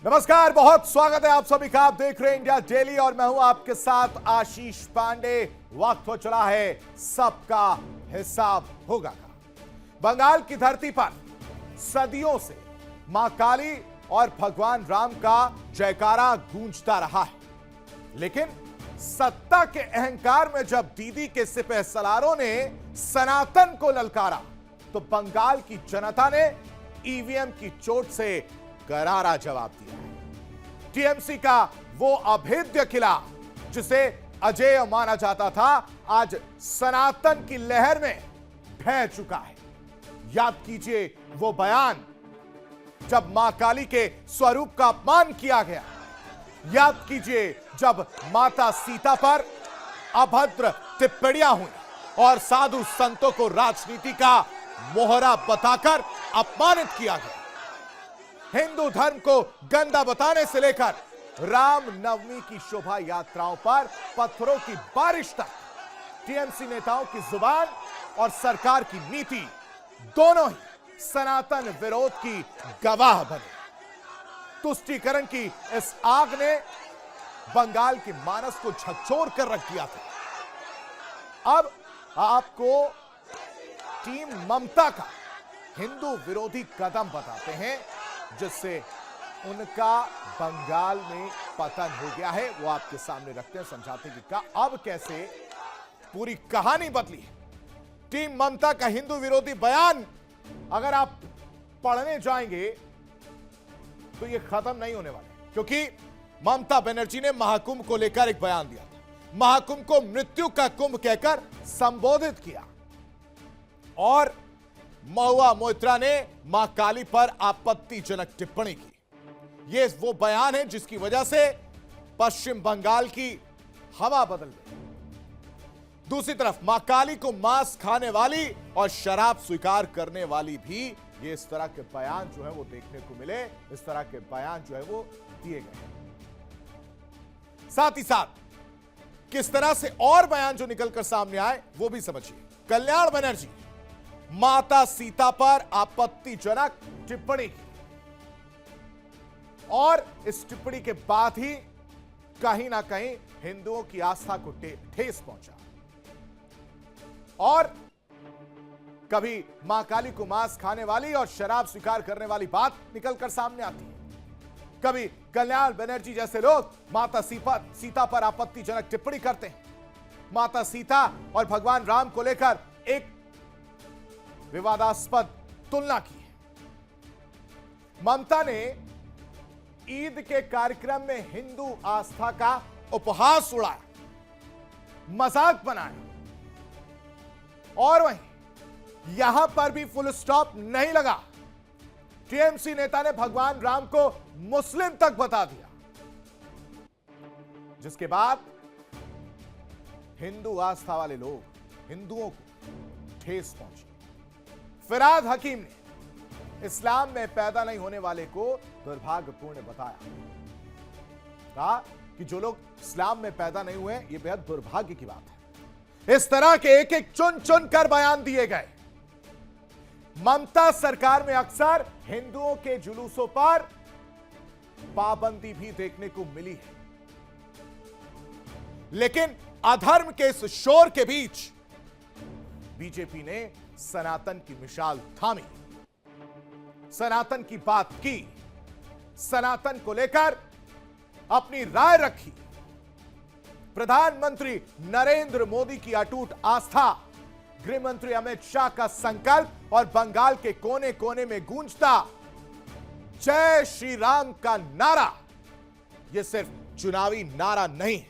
नमस्कार, बहुत स्वागत है आप सभी का। आप देख रहे हैं इंडिया डेली और मैं हूं आपके साथ आशीष पांडे। वक्त हो चला है सबका हिसाब होगा का। बंगाल की धरती पर सदियों से मां काली और भगवान राम का जयकारा गूंजता रहा है, लेकिन सत्ता के अहंकार में जब दीदी के सिपह सलारों ने सनातन को ललकारा तो बंगाल की जनता ने ईवीएम की चोट से करारा जवाब दिया है। टीएमसी का वो अभेद्य किला जिसे अजेय माना जाता था, आज सनातन की लहर में ढह चुका है। याद कीजिए वो बयान जब मां काली के स्वरूप का अपमान किया गया। याद कीजिए जब माता सीता पर अभद्र टिप्पणियां हुई और साधु संतों को राजनीति का मोहरा बताकर अपमानित किया गया। हिंदू धर्म को गंदा बताने से लेकर राम नवमी की शोभा यात्राओं पर पत्थरों की बारिश तक टीएमसी नेताओं की जुबान और सरकार की नीति दोनों ही सनातन विरोध की गवाह बने। तुष्टीकरण की इस आग ने बंगाल के मानस को झकझोर कर रख दिया था। अब आपको टीम ममता का हिंदू विरोधी कदम बताते हैं जिससे उनका बंगाल में पतन हो गया है। वो आपके सामने रखते हैं, समझाते हैं कि अब कैसे पूरी कहानी बदली है। टीम ममता का हिंदू विरोधी बयान अगर आप पढ़ने जाएंगे तो ये खत्म नहीं होने वाला, क्योंकि ममता बनर्जी ने महाकुंभ को लेकर एक बयान दिया था। महाकुंभ को मृत्यु का कुंभ कहकर संबोधित किया और महुआ मोइत्रा ने मां काली पर आपत्तिजनक टिप्पणी की। यह वो बयान है जिसकी वजह से पश्चिम बंगाल की हवा बदल गई। दूसरी तरफ मां काली को मांस खाने वाली और शराब स्वीकार करने वाली भी ये इस तरह के बयान जो है वो देखने को मिले, इस तरह के बयान जो है वो दिए गए। साथ ही साथ किस तरह से और बयान जो निकलकर सामने आए वो भी समझिए। कल्याण बनर्जी माता सीता पर आपत्तिजनक टिप्पणी की और इस टिप्पणी के बाद ही कहीं ना कहीं हिंदुओं की आस्था को ठेस पहुंचा। और कभी मां काली को मांस खाने वाली और शराब स्वीकार करने वाली बात निकलकर सामने आती है। कभी कल्याण बनर्जी जैसे लोग माता सीता पर आपत्तिजनक टिप्पणी करते हैं। माता सीता और भगवान राम को लेकर एक विवादास्पद तुलना की है। ममता ने ईद के कार्यक्रम में हिंदू आस्था का उपहास उड़ाया, मजाक बनाया और वहीं यहां पर भी फुल स्टॉप नहीं लगा। टीएमसी नेता ने भगवान राम को मुस्लिम तक बता दिया, जिसके बाद हिंदू आस्था वाले लोग, हिंदुओं को ठेस पहुंची। फिराद हकीम ने इस्लाम में पैदा नहीं होने वाले को दुर्भाग्यपूर्ण बताया। कहा कि जो लोग इस्लाम में पैदा नहीं हुए यह बेहद दुर्भाग्य की बात है। इस तरह के एक एक चुन चुन कर बयान दिए गए। ममता सरकार में अक्सर हिंदुओं के जुलूसों पर पाबंदी भी देखने को मिली है, लेकिन अधर्म के इस शोर के बीच बीजेपी ने सनातन की मिसाल थामी, सनातन की बात की, सनातन को लेकर अपनी राय रखी। प्रधानमंत्री नरेंद्र मोदी की अटूट आस्था, गृह मंत्री अमित शाह का संकल्प और बंगाल के कोने कोने में गूंजता जय श्री राम का नारा, यह सिर्फ चुनावी नारा नहीं है,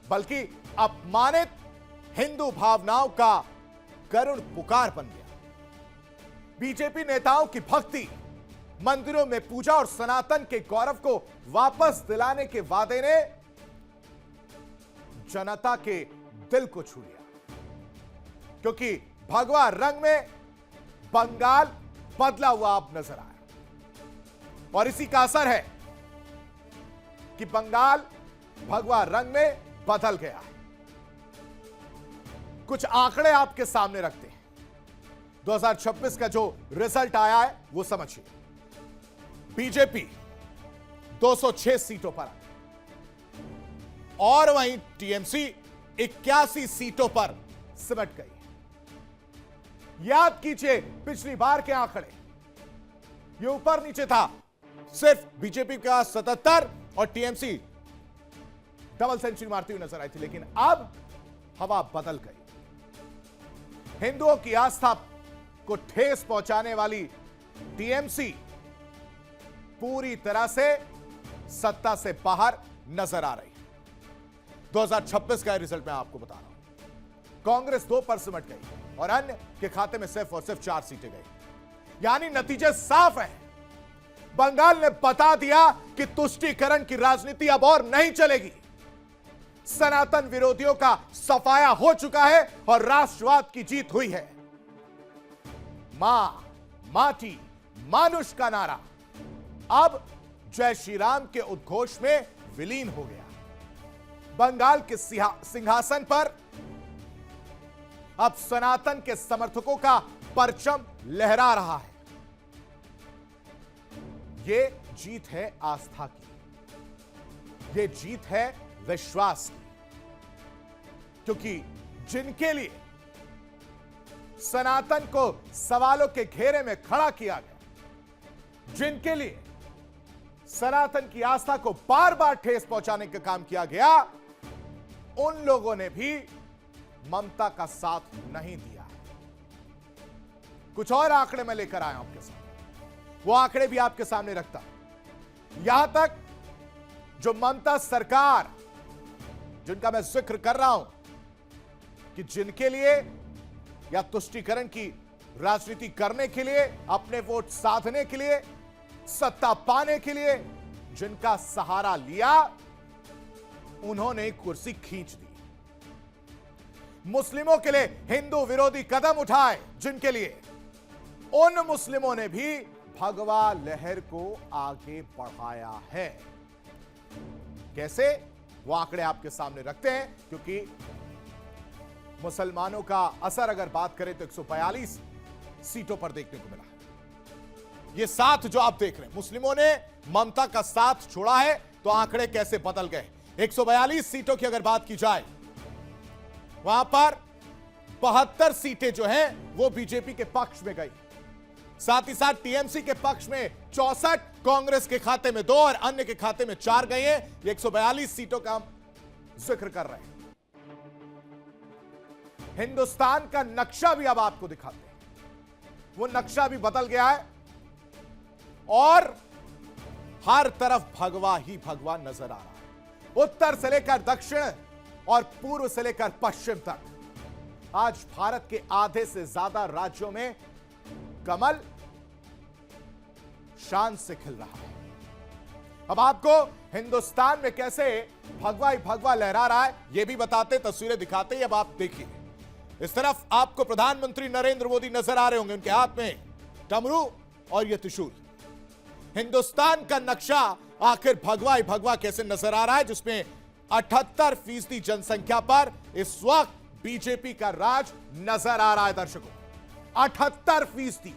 बल्कि अपमानित हिंदू भावनाओं का करुण पुकार बन गया। बीजेपी नेताओं की भक्ति, मंदिरों में पूजा और सनातन के गौरव को वापस दिलाने के वादे ने जनता के दिल को छू लिया, क्योंकि भगवा रंग में बंगाल बदला हुआ अब नजर आया। और इसी का असर है कि बंगाल भगवा रंग में बदल गया है। कुछ आंकड़े आपके सामने रखते हैं। 2026 का जो रिजल्ट आया है वो समझिए। बीजेपी 206 सीटों पर, और वहीं टीएमसी 81 सीटों पर सिमट गई। याद कीजिए पिछली बार के आंकड़े, ये ऊपर नीचे था, सिर्फ बीजेपी का 77 और टीएमसी डबल सेंचुरी मारती हुई नजर आई थी। लेकिन अब हवा बदल गई। हिंदुओं की आस्था को ठेस पहुंचाने वाली टीएमसी पूरी तरह से सत्ता से बाहर नजर आ रही है। 2026 का रिजल्ट मैं आपको बता रहा हूं। कांग्रेस 2 पर सिमट गई और अन्य के खाते में सिर्फ और सिर्फ 4 सीटें गई। यानी नतीजे साफ हैं। बंगाल ने बता दिया कि तुष्टीकरण की राजनीति अब और नहीं चलेगी। सनातन विरोधियों का सफाया हो चुका है और राष्ट्रवाद की जीत हुई है। मां, माटी, मानुष का नारा अब जय श्री राम के उद्घोष में विलीन हो गया। बंगाल के सिंहासन पर अब सनातन के समर्थकों का परचम लहरा रहा है। यह जीत है आस्था की, यह जीत है विश्वास की, क्योंकि जिनके लिए सनातन को सवालों के घेरे में खड़ा किया गया, जिनके लिए सनातन की आस्था को बार बार ठेस पहुंचाने का काम किया गया, उन लोगों ने भी ममता का साथ नहीं दिया है। कुछ और आंकड़े मैं लेकर आया हूं आपके सामने, वो आंकड़े भी आपके सामने रखता हूं। यहां तक जो ममता सरकार, जिनका मैं जिक्र कर रहा हूं कि जिनके लिए या तुष्टीकरण की राजनीति करने के लिए, अपने वोट साधने के लिए, सत्ता पाने के लिए जिनका सहारा लिया, उन्होंने कुर्सी खींच दी। मुस्लिमों के लिए हिंदू विरोधी कदम उठाए, जिनके लिए उन मुस्लिमों ने भी भगवा लहर को आगे बढ़ाया है। कैसे? वो आंकड़े आपके सामने रखते हैं, क्योंकि मुसलमानों का असर अगर बात करें तो 142 सीटों पर देखने को मिला है। ये साथ जो आप देख रहे हैं, मुस्लिमों ने ममता का साथ छोड़ा है, तो आंकड़े कैसे बदल गए। 142 सीटों की अगर बात की जाए, वहां पर 72 सीटें जो हैं वो बीजेपी के पक्ष में गई। साथ ही साथ टीएमसी के पक्ष में 64, कांग्रेस के खाते में 2 और अन्य के खाते में 4 गए हैं। 142 सीटों का हम जिक्र कर रहे हैं। हिंदुस्तान का नक्शा भी अब आपको दिखाते हैं। वो नक्शा भी बदल गया है और हर तरफ भगवा ही भगवा नजर आ रहा है। उत्तर से लेकर दक्षिण और पूर्व से लेकर पश्चिम तक आज भारत के आधे से ज्यादा राज्यों में कमल शान से खिल रहा है। अब आपको हिंदुस्तान में कैसे भगवा ही भगवा लहरा रहा है, यह भी बताते, तस्वीरें दिखाते ही। अब आप देखिए, इस तरफ आपको प्रधानमंत्री नरेंद्र मोदी नजर आ रहे होंगे, उनके हाथ में डमरू और यह त्रिशूल। हिंदुस्तान का नक्शा आखिर भगवा ही भगवा कैसे नजर आ रहा है, जिसमें 78% जनसंख्या पर इस वक्त बीजेपी का राज नजर आ रहा है। दर्शकों, 78%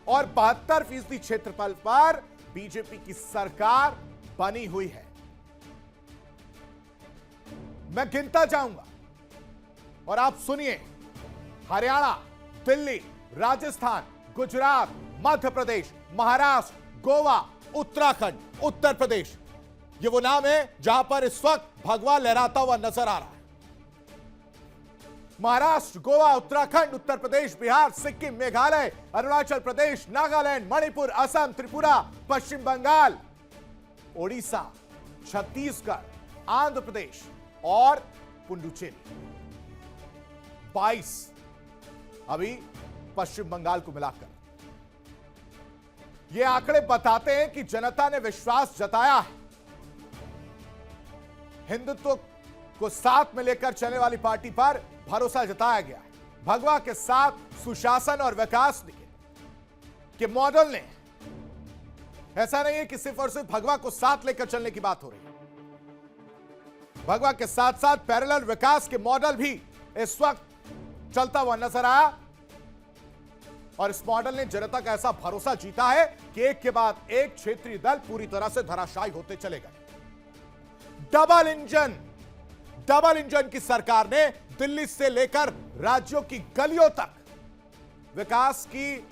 और 72% क्षेत्रफल पर बीजेपी की सरकार बनी हुई है। मैं गिनता जाऊंगा और आप सुनिए। हरियाणा, दिल्ली, राजस्थान, गुजरात, मध्य प्रदेश, महाराष्ट्र, गोवा, उत्तराखंड, उत्तर प्रदेश, ये वो नाम है जहां पर इस वक्त भगवा लहराता हुआ नजर आ रहा है। महाराष्ट्र, गोवा, उत्तराखंड, उत्तर प्रदेश, बिहार, सिक्किम, मेघालय, अरुणाचल प्रदेश, नागालैंड, मणिपुर, असम, त्रिपुरा, पश्चिम बंगाल, ओडिशा, छत्तीसगढ़, आंध्र प्रदेश और पुडुचेरी। 22 अभी पश्चिम बंगाल को मिलाकर। ये आंकड़े बताते हैं कि जनता ने विश्वास जताया है। हिंदुत्व को साथ में लेकर चलने वाली पार्टी पर भरोसा जताया गया है। भगवा के साथ सुशासन और विकास के मॉडल ने, ऐसा नहीं है कि सिर्फ और सिर्फ भगवा को साथ लेकर चलने की बात हो रही है। भगवा के साथ साथ पैरेलल विकास के मॉडल भी इस वक्त चलता हुआ नजर आया और इस मॉडल ने जनता का ऐसा भरोसा जीता है कि एक के बाद एक क्षेत्रीय दल पूरी तरह से धराशायी होते चले गए। डबल इंजन की सरकार ने दिल्ली से लेकर राज्यों की गलियों तक विकास की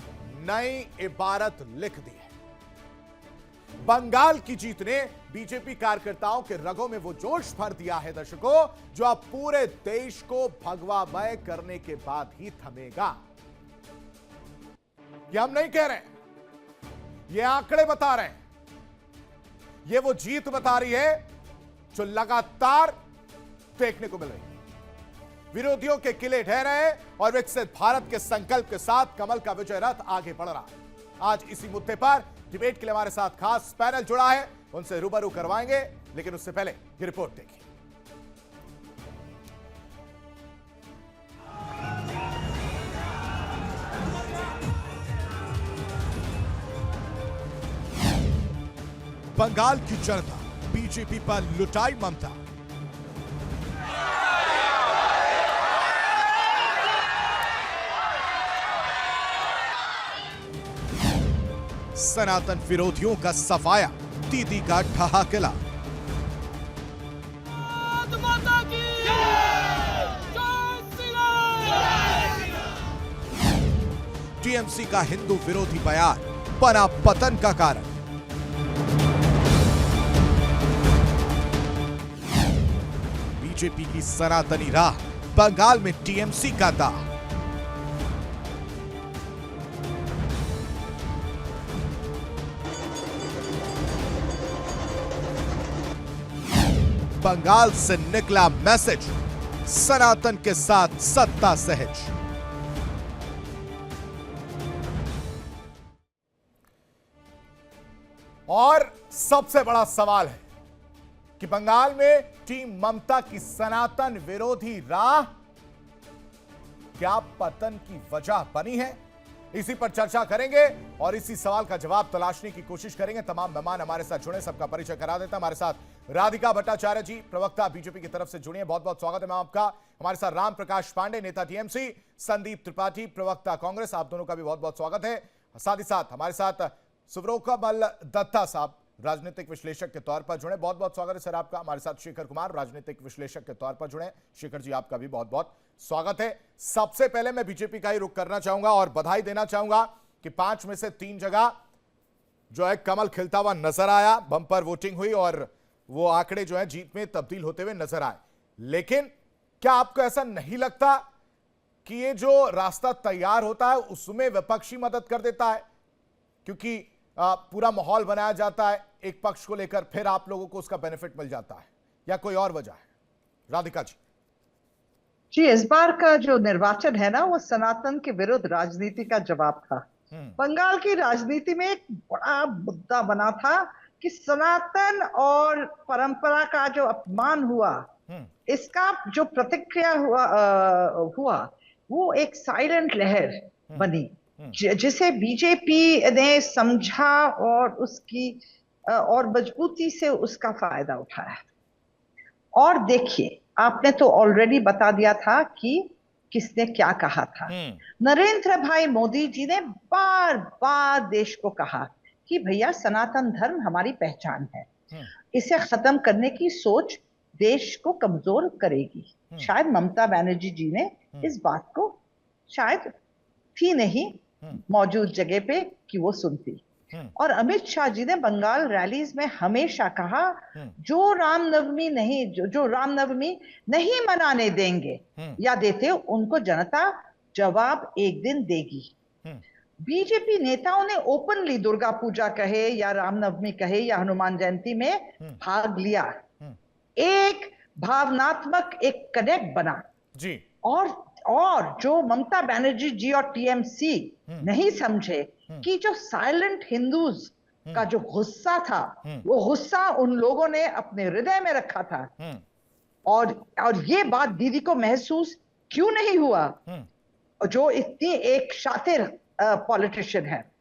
नई इबारत लिख दी है। बंगाल की जीत ने बीजेपी कार्यकर्ताओं के रगों में वो जोश भर दिया है दर्शकों, जो अब पूरे देश को भगवामय करने के बाद ही थमेगा। ये हम नहीं कह रहे, ये आंकड़े बता रहे हैं। ये वो जीत बता रही है जो लगातार देखने को मिल रही है। विरोधियों के किले ढह रहे और विकसित भारत के संकल्प के साथ कमल का विजय रथ आगे बढ़ रहा है। आज इसी मुद्दे पर डिबेट के लिए हमारे साथ खास पैनल जुड़ा है, उनसे रूबरू करवाएंगे, लेकिन उससे पहले ये रिपोर्ट देखिए। बंगाल की जनता बीजेपी पर लुटाई ममता। सनातन विरोधियों का सफाया, दीदी का ठहाकेला। टीएमसी का हिंदू विरोधी बयान बना पतन का कारण। बीजेपी की सनातनी राह, बंगाल में टीएमसी का दाह। बंगाल से निकला मैसेज, सनातन के साथ सत्ता सहज। और सबसे बड़ा सवाल है कि बंगाल में टीम ममता की सनातन विरोधी राह क्या पतन की वजह बनी है? इसी पर चर्चा करेंगे और इसी सवाल का जवाब तलाशने की कोशिश करेंगे। तमाम मेहमान हमारे साथ जुड़े, सबका परिचय करा देता हमारे साथ राधिका भट्टाचार्य जी, प्रवक्ता बीजेपी की तरफ से जुड़े हैं, बहुत बहुत स्वागत है मैम आपका। हमारे साथ राम प्रकाश पांडे, नेता टीएमसी, संदीप त्रिपाठी, प्रवक्ता कांग्रेस, आप दोनों का भी बहुत बहुत स्वागत है। साथ ही साथ हमारे साथ सुब्रोकमल दत्ता साहब, राजनीतिक विश्लेषक के तौर पर जुड़े, बहुत बहुत स्वागत है सर आपका। हमारे साथ शेखर कुमार, राजनीतिक विश्लेषक के तौर पर जुड़े, शेखर जी आपका भी बहुत बहुत स्वागत है। सबसे पहले मैं बीजेपी का ही रुख करना चाहूंगा और बधाई देना चाहूंगा कि 5 में से 3 जगह जो है कमल खिलता हुआ नजर आया, बम्पर वोटिंग हुई और वो आंकड़े जो है जीत में तब्दील होते हुए नजर आए। लेकिन क्या आपको ऐसा नहीं लगता कि ये जो रास्ता तैयार होता है उसमें विपक्षी मदद कर देता है? क्योंकि पूरा माहौल बनाया जाता है एक पक्ष को लेकर, फिर आप लोगों को उसका बेनिफिट मिल जाता है, या कोई और वजह है? राधिका जी। जी, इस बार का जो निर्वाचन है ना, वो सनातन के विरुद्ध राजनीति का जवाब था। बंगाल की राजनीति में एक बड़ा मुद्दा बना था कि सनातन और परंपरा का जो अपमान हुआ, इसका जो प्रतिक्रिया हुआ वो एक साइलेंट लहर बनी, जिसे बीजेपी ने समझा और उसकी और मजबूती से उसका फायदा उठाया। और देखिए, आपने तो ऑलरेडी बता दिया था कि किसने क्या कहा था। नरेंद्र भाई मोदी जी ने बार बार देश को कहा कि भैया सनातन धर्म हमारी पहचान है, इसे खत्म करने की सोच देश को कमजोर करेगी। शायद ममता बनर्जी जी ने इस बात को शायद थी नहीं मौजूद जगह पे कि वो सुनती। और अमित शाह जी ने बंगाल रैलीज में हमेशा कहा जो रामनवमी नहीं मनाने देंगे या देते, उनको जनता जवाब एक दिन देगी। बीजेपी नेताओं ने ओपनली दुर्गा पूजा कहे या रामनवमी कहे या हनुमान जयंती में भाग लिया। एक भावनात्मक एक कनेक्ट बना जी। और जो ममता बनर्जी जी और टीएमसी नहीं समझे कि जो साइलेंट हिंदूज का जो गुस्सा था, वो गुस्सा उन लोगों ने अपने हृदय में रखा था। और ये बात दीदी को महसूस क्यों नहीं हुआ, जो इतनी एक शातिर पॉलिटिशियन है।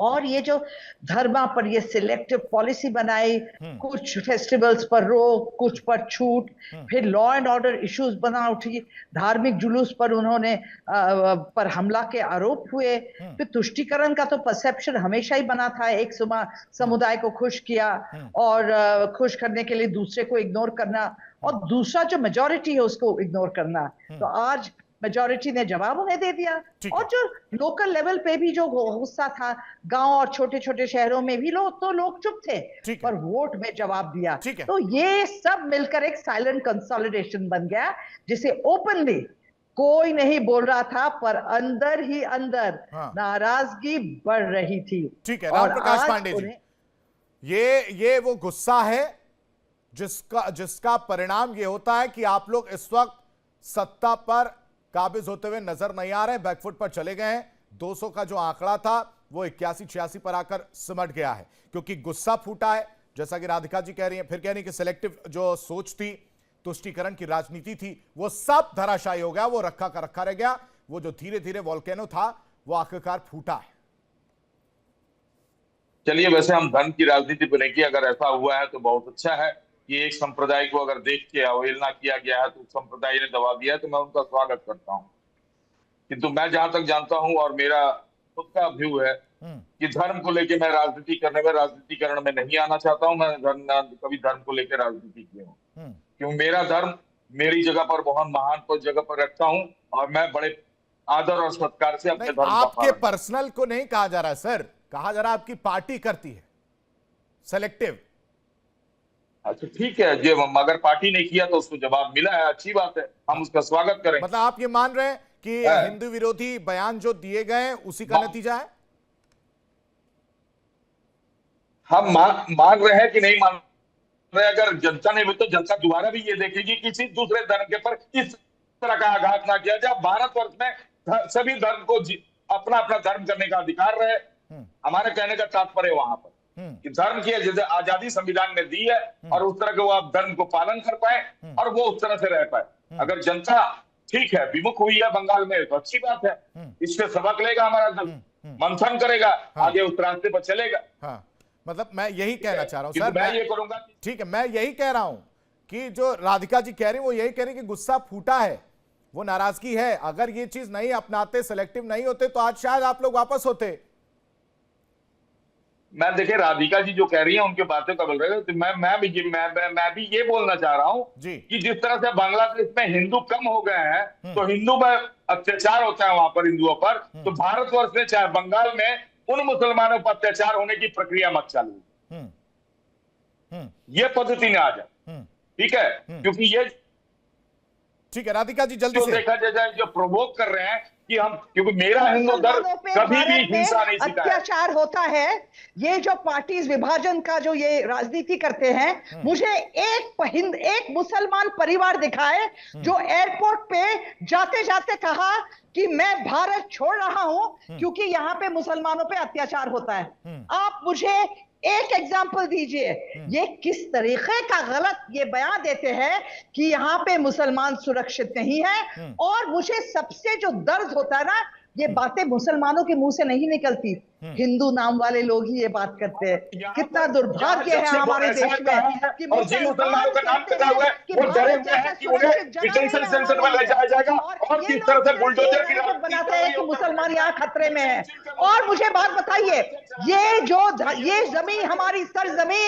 और ये जो धर्मा पर ये सिलेक्टिव पॉलिसी बनाई, कुछ फेस्टिवल्स पर रोक, कुछ पर छूट, फिर लॉ एंड ऑर्डर इश्यूज बना उठी, धार्मिक जुलूस पर उन्होंने पर हमला के आरोप हुए, फिर तुष्टीकरण का तो परसेप्शन हमेशा ही बना था, एक समुदाय को खुश किया और खुश करने के लिए दूसरे को इग्नोर करना, और दूसरा जो मेजॉरिटी है उसको इग्नोर करना। तो आज मेजॉरिटी ने जवाब उन्हें दे दिया, और जो लोकल लेवल पे भी जो गुस्सा था, गांव और छोटे छोटे शहरों में भी लोग चुप थे, पर वोट में जवाब दिया। तो ये सब मिलकर एक साइलेंट कंसोलिडेशन बन गया, जिसे ओपनली कोई नहीं बोल रहा था, पर अंदर ही अंदर नाराजगी बढ़ रही थी। ठीक है राम प्रकाश पांडे जी, ये वो गुस्सा है जिसका परिणाम ये होता है कि आप लोग इस वक्त सत्ता पर काबिज होते हुए नजर नहीं आ रहे, बैकफुट पर चले गए हैं। 200 का जो आंकड़ा था वो 81-86 पर आकर सिमट गया है, क्योंकि गुस्सा फूटा है, जैसा कि राधिका जी कह रही हैं। फिर कह रही कि सिलेक्टिव जो सोच थी, तुष्टीकरण की राजनीति थी, वो सब धराशायी हो गया, वो रखा का रखा रह गया। वो जो धीरे धीरे वोल्केनो था वो आखिरकार फूटा है। चलिए, वैसे हम धर्म की राजनीति पर नहीं की, अगर ऐसा हुआ है तो बहुत अच्छा है कि एक संप्रदाय को अगर देख के अवहेलना किया गया है तो संप्रदाय ने दबा दिया है, तो मैं उनका स्वागत करता हूं। किंतु मैं जहां तक जानता हूं और मेरा खुद का व्यू है कि धर्म को लेकर मैं राजनीतिकरण में नहीं आना चाहता हूं। मैं कभी धर्म को लेकर राजनीति की हूँ, क्योंकि मेरा धर्म मेरी जगह पर बहुत महान जगह पर रखता हूं, और मैं बड़े आदर और सत्कार से अपने धर्म आपके पर्सनल को नहीं कहा जा रहा सर, कहा जा रहा आपकी पार्टी करती है सिलेक्टिव। अच्छा ठीक है, जो अगर पार्टी ने किया तो उसको जवाब मिला है, अच्छी बात है, हम उसका स्वागत करें। मतलब आप ये मान रहे हैं कि हिंदू विरोधी बयान जो दिए गए उसी का नतीजा है? हम मान रहे हैं कि नहीं मान रहे? अगर जनता ने भी तो जनता दोबारा भी ये देखेगी कि किसी दूसरे धर्म के पर इस तरह का आघात ना किया जाए। भारतवर्ष में सभी धर्म को अपना अपना धर्म करने का अधिकार रहे। हमारे कहने का तात्पर्य वहां पर कि धर्म की आजादी संविधान ने दी है, और उस तरह के वो आप धर्म को पालन कर पाए और वो उस तरह से रह पाए। अगर जनता ठीक है विमुख हुई है बंगाल में तो अच्छी बात है, इससे सबक लेगा हमारा धर्म, मंथन करेगा, आगे उस रास्ते पर चलेगा। मतलब मैं यही कहना चाह रहा हूं सर, मैं ये करूंगा। ठीक है, मैं यही कह रहा हूं कि जो राधिका जी कह रही है वो यही कह रही है कि गुस्सा फूटा है, वो नाराजगी है। अगर ये चीज नहीं अपनाते, सिलेक्टिव नहीं होते, तो आज शायद आप लोग वापस होते। मैं देखिए राधिका जी जो कह रही है उनके बातें कबल रहे, तो मैं भी ये बोलना चाह रहा हूं कि जिस तरह से बांग्लादेश में हिंदू कम हो गए हैं तो हिंदू में अत्याचार होता है वहां पर हिंदुओं पर, तो भारतवर्ष में चाहे बंगाल में उन मुसलमानों पर अत्याचार होने की प्रक्रिया मत चालू, ये पद्धति ने आ जाए। ठीक है, क्योंकि ये ठीक है राधिका जी जल्दी से देखा जाए जो प्रोवोक कर रहे हैं कि हम, क्योंकि मेरा हिंदू धर्म कभी भी हिंसा नहीं सिखाया। अत्याचार होता है, ये जो पार्टीज विभाजन का जो ये राजनीति करते हैं, मुझे एक मुसलमान परिवार दिखाए जो एयरपोर्ट पे जाते जाते कहा कि मैं भारत छोड़ रहा हूं क्योंकि यहाँ पे मुसलमानों पे अत्याचार होता है। आप मुझे एक एग्जाम्पल दीजिए, ये किस तरीके का गलत ये बयान देते हैं कि यहाँ पे मुसलमान सुरक्षित नहीं है। और मुझे सबसे जो दर्द होता है ना, ये बातें मुसलमानों के मुंह से नहीं निकलती, हिंदू नाम वाले लोग ही ये बात करते हैं। कितना दुर्भाग्य है हमारे देश में कि मुसलमानों का नाम पता हुआ है वो डरे हुए हैं कि उन्हें डिटेंशन सेंटर में ले जाया जाएगा, और किस तरह से बुलडोजर की बनाते हैं कि मुसलमान यहाँ खतरे में है। और मुझे बात बताइए, ये जमीन हमारी सरजमी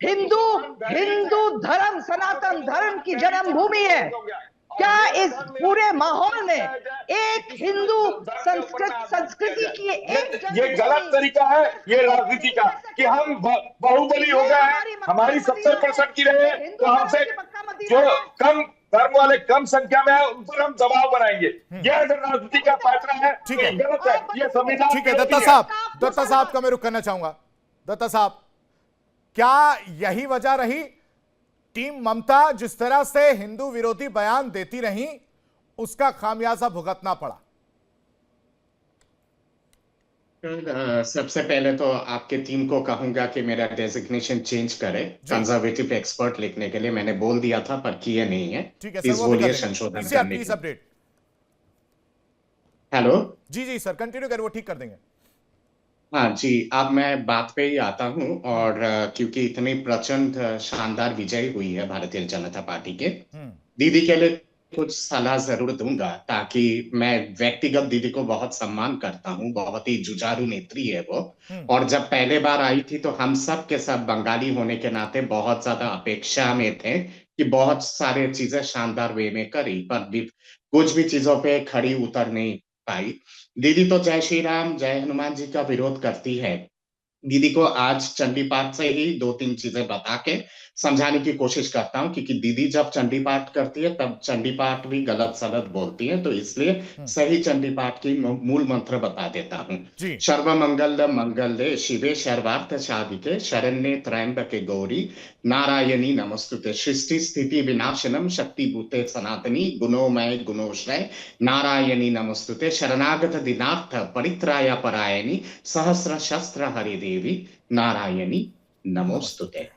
हिंदू धर्म, सनातन धर्म की जन्मभूमि है। क्या इस पूरे माहौल में एक हिंदू संस्कृति की ये गलत तरीका है ये राजनीति का कि हम बाहुबली हो गए हैं, हमारी 70% की रहे, तो हमसे जो कम धर्म वाले कम संख्या में है उन पर हम दबाव बनाएंगे। ये अगर राजनीति का पैटर्न है ठीक है, गलत है, ये संविधान। ठीक है दत्ता साहब का मैं रुक करना चाहूंगा। दत्ता साहब, क्या यही वजह रही टीम ममता जिस तरह से हिंदू विरोधी बयान देती रही उसका खामियाजा भुगतना पड़ा? सबसे पहले तो आपके टीम को कहूंगा कि मेरा डेजिग्नेशन चेंज करे कंजर्वेटिव एक्सपर्ट लिखने के लिए। मैंने बोल दिया था पर किए नहीं है। प्लीज बोलिए संशोधन करने के लिए। हेलो जी सर कंटिन्यू करें, वो ठीक कर देंगे। हाँ जी, अब मैं बात पे ही आता हूँ और क्योंकि इतनी प्रचंड शानदार विजय हुई है भारतीय जनता पार्टी के, दीदी के लिए कुछ सलाह जरूर दूंगा, ताकि मैं व्यक्तिगत दीदी को बहुत सम्मान करता हूँ, बहुत ही जुझारू नेत्री है वो। और जब पहले बार आई थी तो हम सब के सब बंगाली होने के नाते बहुत ज्यादा अपेक्षा में थे कि बहुत सारे चीजें शानदार वे में करी, पर भी कुछ भी चीजों पे खड़ी उतर नहीं पाई। दीदी तो जय श्री राम जय हनुमान जी का विरोध करती है। दीदी को आज चंडी पाठ से ही दो तीन चीजें बता के समझाने की कोशिश करता हूँ, क्योंकि दीदी जब चंडी पाठ करती है तब चंडी पाठ भी गलत सलत बोलती है, तो इसलिए सही चंडी पाठ की मूल मंत्र बता देता हूँ। जी सर्व मंगल मंगल्ये शिवे सर्वार्थ साधिके शरण्ये त्र्यंबके गौरी नारायणी नमस्तुते। सृष्टि स्थिति विनाशनम शक्ति भूते सनातनी गुणोमय गुणोश्रय नारायणी नमस्तुते। शरणागत दिनार्थ परित्राय परायणी सहस्र शस्त्र हरि देवी नारायणी नमोस्तुते।